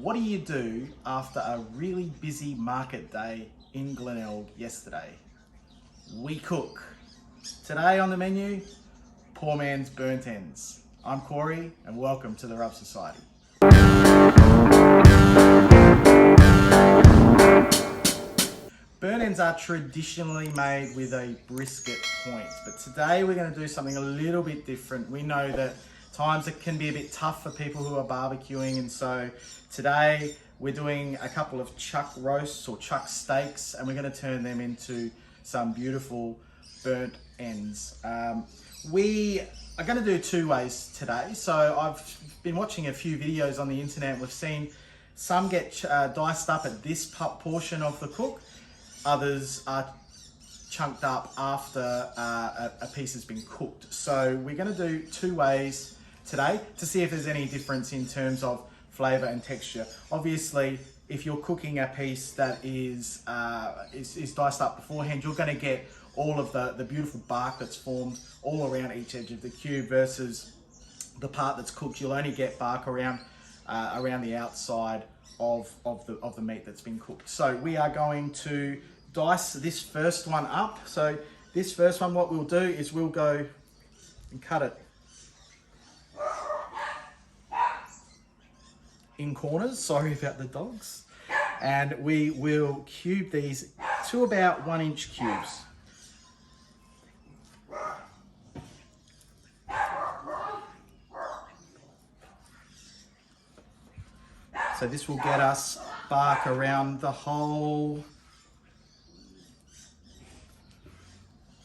What do you do after a really busy market day in Glenelg yesterday? We cook. Today on the menu, poor man's burnt ends. I'm Corey and welcome to the Rub Society. Burnt ends are traditionally made with a brisket point, but today we're going to do something a little bit different. We know that times it can be a bit tough for people who are barbecuing, and so today we're doing a couple of chuck roasts or chuck steaks, and we're going to turn them into some beautiful burnt ends. We are going to do two ways today. So I've been watching a few videos on the internet. We've seen some get diced up at this portion of the cook. Others are chunked up after a piece has been cooked. So we're going to do two ways today to see if there's any difference in terms of flavor and texture. Obviously, if you're cooking a piece that is diced up beforehand, you're going to get all of the beautiful bark that's formed all around each edge of the cube, versus the part that's cooked, you'll only get bark around the outside of the meat that's been cooked. So we are going to dice this first one up. So this first one, what we'll do is we'll go and cut it in corners. Sorry about the dogs. And we will cube these to about 1 inch cubes. So this will get us bark around the whole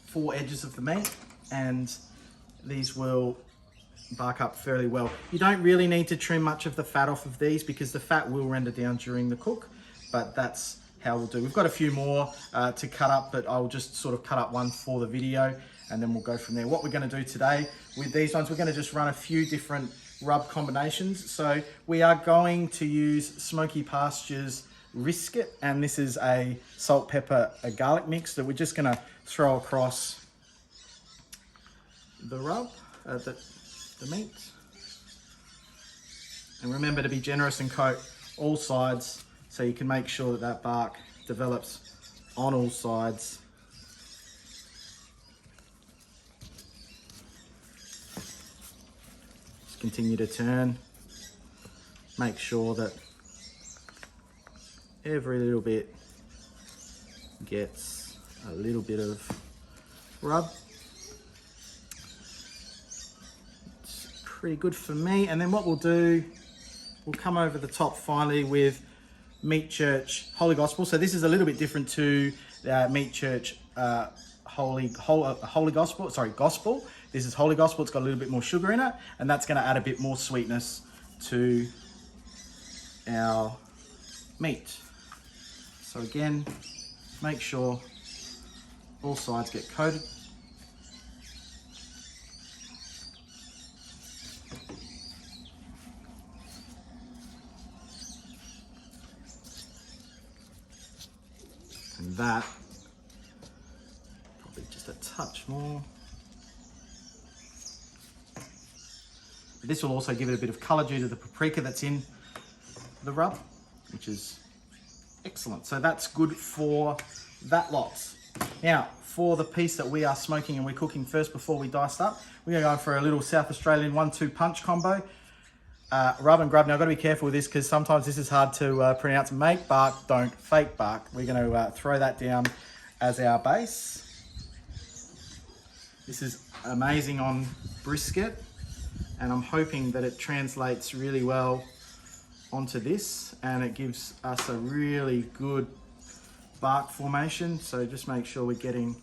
4 edges of the meat, and these will bark up fairly well. You don't really need to trim much of the fat off of these because the fat will render down during the cook, but that's how we'll do. We've got a few more to cut up, but I'll just sort of cut up one for the video and then we'll go from there. What we're going to do today with these ones, we're going to just run a few different rub combinations. So we are going to use Smoky Pastures Risket, and this is a salt, pepper, a garlic mix that we're just going to throw across the rub, the meat. And remember to be generous and coat all sides so you can make sure that that bark develops on all sides. Just continue to turn. Make sure that every little bit gets a little bit of rub. It's pretty good for me. And then what we'll do, we'll come over the top finally with Meat Church Holy Gospel. So this is a little bit different to Meat Church Holy Gospel. Sorry, Gospel. This is Holy Gospel. It's got a little bit more sugar in it, and that's going to add a bit more sweetness to our meat. So again, make sure all sides get coated. And that, probably just a touch more. This will also give it a bit of colour due to the paprika that's in the rub, which is excellent. So that's good for that lot. Now, for the piece that we are smoking and we're cooking first before we dice up, we're going to go for a little South Australian 1-2 punch combo. Rub and grub. Now, I've got to be careful with this because sometimes this is hard to pronounce. Make bark, don't fake bark. We're going to throw that down as our base. This is amazing on brisket, and I'm hoping that it translates really well onto this and it gives us a really good bark formation. So just make sure we're getting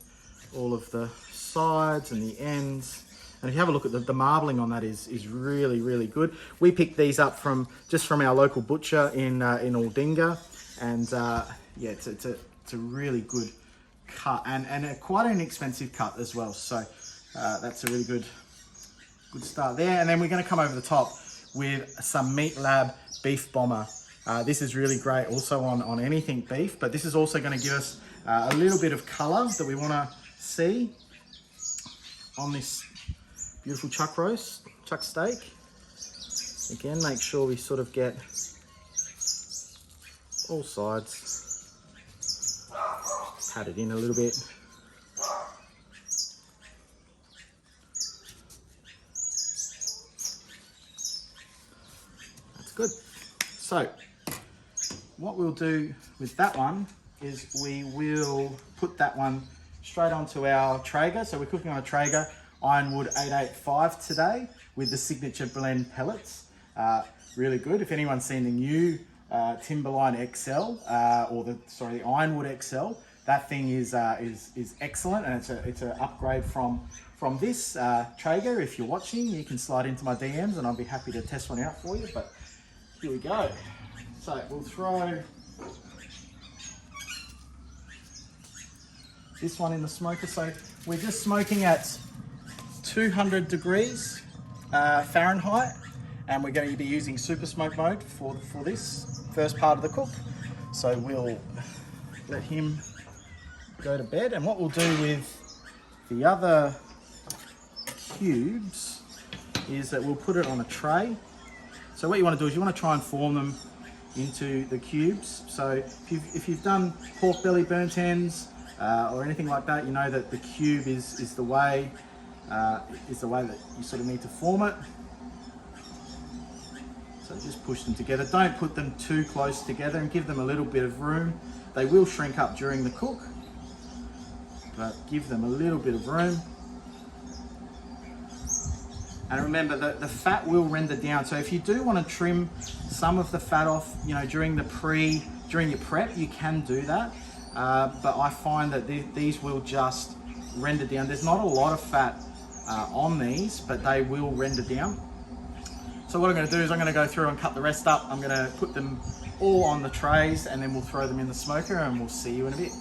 all of the sides and the ends. And if you have a look at the marbling on that is really, really good. We picked these up from our local butcher in Aldinga, and yeah, it's a really good cut and quite an inexpensive cut as well. So that's a really good start there. And then we're going to come over the top with some Meat Lab Beef Bomber. This is really great also on anything beef, but this is also going to give us a little bit of color that we want to see on this beautiful chuck steak. Again, make sure we sort of get all sides. Pat it in a little bit. That's good. So what we'll do with that one is we will put that one straight onto our Traeger. So we're cooking on a Traeger Ironwood 885 today with the signature blend pellets. Really good. If anyone's seen the new Timberline XL or the Ironwood XL, that thing is excellent, and it's an upgrade from this Traeger. If you're watching, you can slide into my DMs and I'll be happy to test one out for you. But here we go. So we'll throw this one in the smoker. So we're just smoking at 200 degrees Fahrenheit, and we're going to be using super smoke mode for this first part of the cook. So we'll let him go to bed, and what we'll do with the other cubes is that we'll put it on a tray. So what you want to do is you want to try and form them into the cubes. So if you've done pork belly burnt ends or anything like that, you know that the cube is the way that you sort of need to form it. So just push them together. Don't put them too close together, and give them a little bit of room. They will shrink up during the cook, but give them a little bit of room. And remember that the fat will render down. So if you do want to trim some of the fat off, you know, during your prep, you can do that. But I find that these will just render down. There's not a lot of fat on these, but they will render down. So what I'm going to do is I'm going to go through and cut the rest up. I'm going to put them all on the trays, and then we'll throw them in the smoker, and we'll see you in a bit.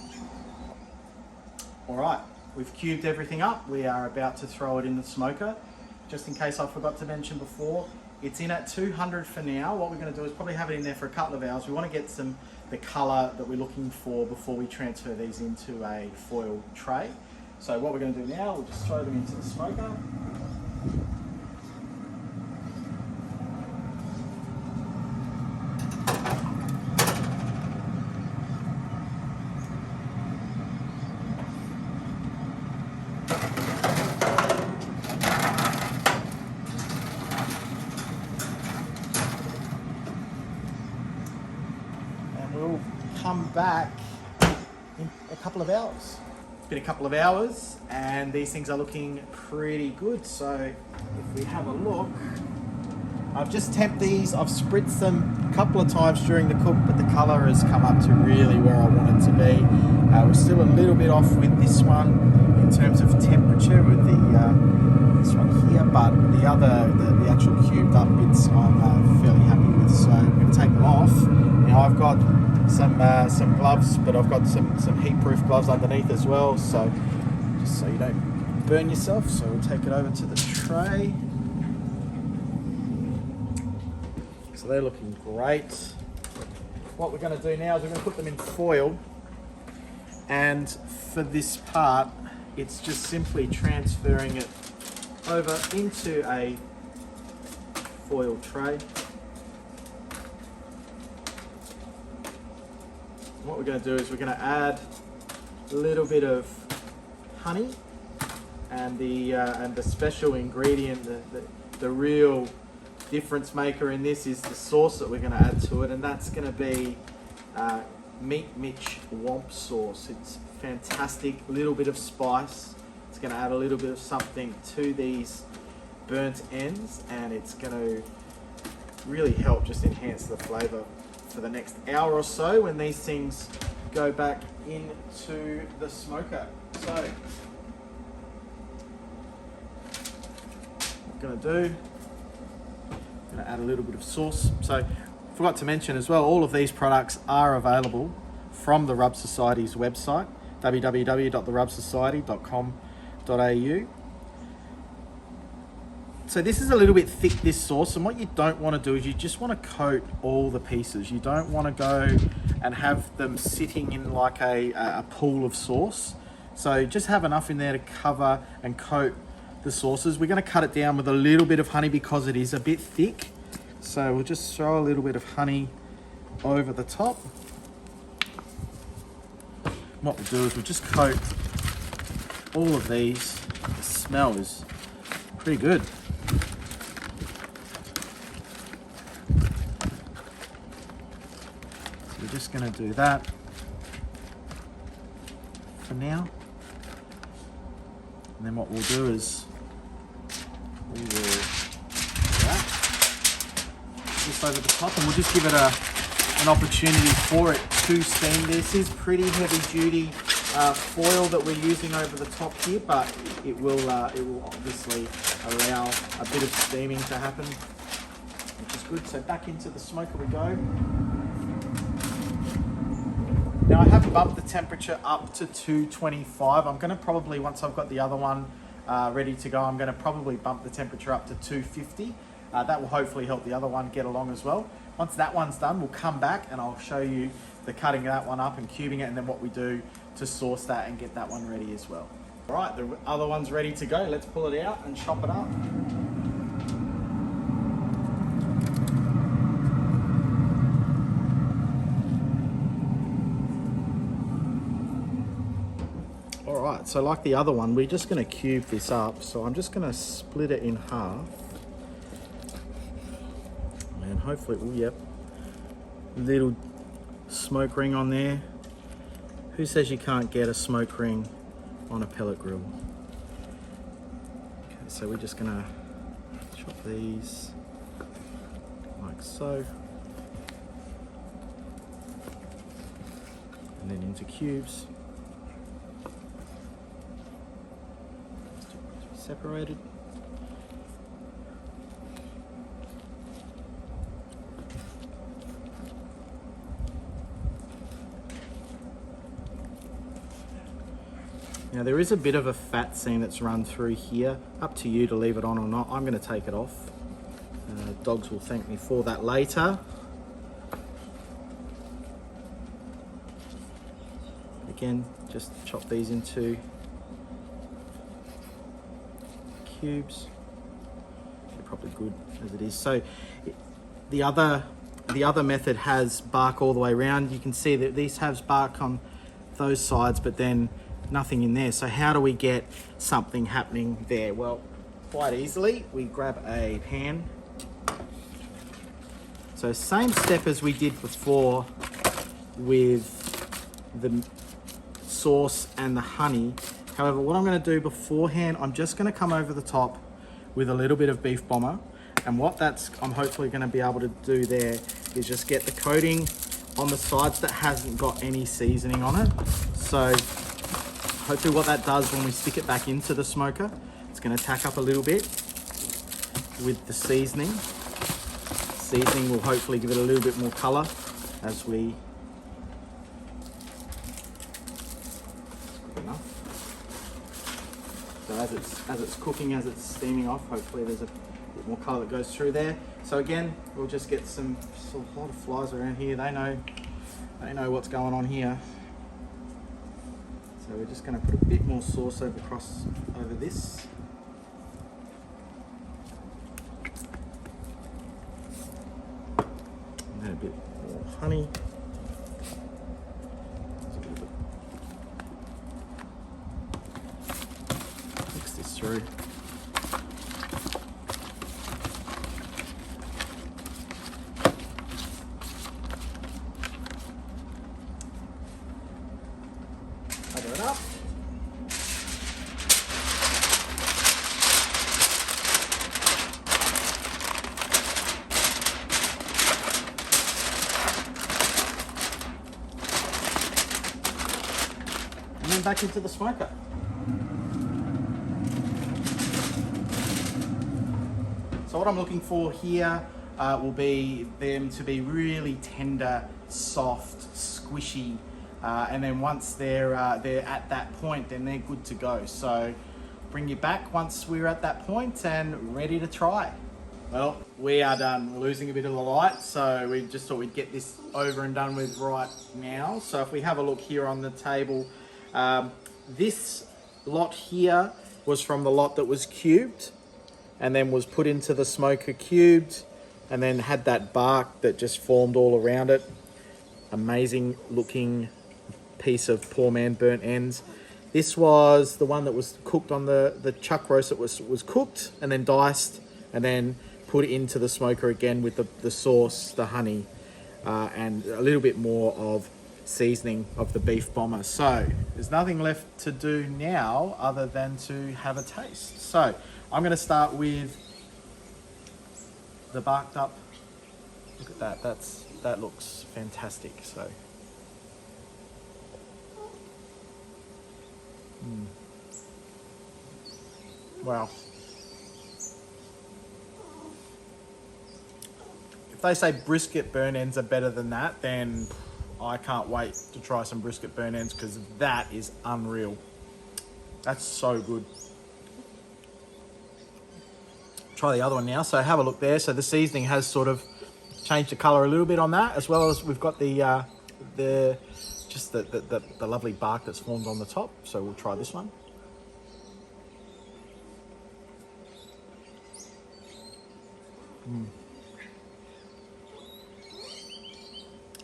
All right, we've cubed everything up. We are about to throw it in the smoker. Just in case I forgot to mention before, it's in at 200 for now. What we're going to do is probably have it in there for a couple of hours. We want to get the color that we're looking for before we transfer these into a foil tray. So what we're going to do now, we'll just throw them into the smoker. We'll come back in a couple of hours. It's been a couple of hours and these things are looking pretty good. So if we have a look, I've just temped these. I've spritzed them a couple of times during the cook, but the color has come up to really where I want it to be. We're still a little bit off with this one in terms of temperature with this one here, but the actual cubed up bits I'm fairly happy with. So I'm going to take them off. Now I've got some gloves, but I've got some heat-proof gloves underneath as well, so just so you don't burn yourself. So we'll take it over to the tray. So they're looking great. What we're going to do now is we're going to put them in foil, and for this part it's just simply transferring it over into a foil tray. What we're going to do is we're going to add a little bit of honey, and the special ingredient, the real difference maker in this is the sauce that we're going to add to it, and that's going to be Meat Mitch Womp sauce. It's fantastic, little bit of spice. It's going to add a little bit of something to these burnt ends, and it's going to really help just enhance the flavour for the next hour or so when these things go back into the smoker. So what I'm going to do, I'm going to add a little bit of sauce. So forgot to mention as well, all of these products are available from the Rub Society's website, www.therubsociety.com.au. So this is a little bit thick, this sauce, and what you don't want to do is you just want to coat all the pieces. You don't want to go and have them sitting in like a pool of sauce. So just have enough in there to cover and coat the sauces. We're going to cut it down with a little bit of honey because it is a bit thick. So we'll just throw a little bit of honey over the top. what we'll do is we'll just coat all of these. The smell is pretty good. So we're just going to do that for now. And then what we'll do is we will do that just over the top, and we'll just give it an opportunity for it to steam. This is pretty heavy duty foil that we're using over the top here, but it will obviously allow a bit of steaming to happen, which is good. So back into the smoker we go. Now I have bumped the temperature up to 225. I'm going to probably, once I've got the other one ready to go, I'm going to probably bump the temperature up to 250. That will hopefully help the other one get along as well. Once that one's done, we'll come back and I'll show you the cutting that one up and cubing it, and then what we do to sauce that and get that one ready as well. All right, the other one's ready to go. Let's pull it out and chop it up. All right, so like the other one, we're just going to cube this up. So I'm just going to split it in half. And hopefully, oh yep, little smoke ring on there. Who says you can't get a smoke ring on a pellet grill? Okay, so we're just gonna chop these like so. And then into cubes. Separated. Now there is a bit of a fat seam that's run through here. Up to you to leave it on or not. I'm going to take it off. Dogs will thank me for that later. Again, just chop these into cubes. They're probably good as it is. So the other method has bark all the way around. You can see that these have bark on those sides, but then nothing in there. So how do we get something happening there? Well, quite easily, we grab a pan. So same step as we did before with the sauce and the honey. However, what I'm going to do beforehand, I'm just going to come over the top with a little bit of beef bomber. And what I'm hopefully going to be able to do there is just get the coating on the sides that hasn't got any seasoning on it. So hopefully what that does when we stick it back into the smoker, it's going to tack up a little bit with the seasoning. Seasoning will hopefully give it a little bit more color as we... So as it's cooking, as it's steaming off, hopefully there's a bit more color that goes through there. So again, we'll just get a lot of flies around here. They know what's going on here. So we're just going to put a bit more sauce over this. And then a bit more honey. Mix this through. Cover it up. And then back into the smoker. So what I'm looking for here will be them to be really tender, soft, squishy. And then once they're at that point, then they're good to go. So bring you back once we're at that point and ready to try. Well, we are done. We're losing a bit of the light, so we just thought we'd get this over and done with right now. So if we have a look here on the table, this lot here was from the lot that was cubed and then was put into the smoker cubed and then had that bark that just formed all around it. Amazing looking piece of poor man burnt ends. This was the one that was cooked on the chuck roast. That was cooked and then diced and then put into the smoker again with the sauce, the honey, and a little bit more of seasoning of the beef bomber. So there's nothing left to do now other than to have a taste. So I'm going to start with the barked up. Look at that. That looks fantastic. So. Wow. If they say brisket burn ends are better than that, then I can't wait to try some brisket burn ends, because that is unreal. That's so good. Try the other one now. So have a look there. So the seasoning has sort of changed the color a little bit on that, as well as we've got the lovely bark that's formed on the top. So we'll try this one.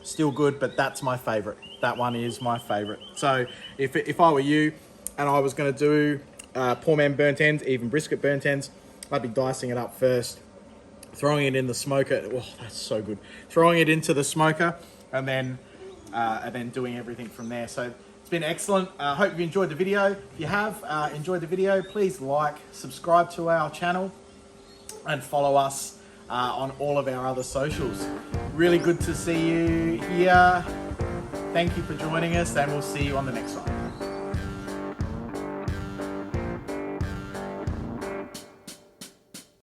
Still good, but that's my favorite. That one is my favorite. So if I were you and I was going to do poor man burnt ends, even brisket burnt ends, I'd be dicing it up first, throwing it in the smoker. Oh, that's so good. Throwing it into the smoker and then doing everything from there. So it's been excellent. I hope you enjoyed the video. If you have enjoyed the video, please like, subscribe to our channel, and follow us on all of our other socials. Really good to see you here. Thank you for joining us, and we'll see you on the next one.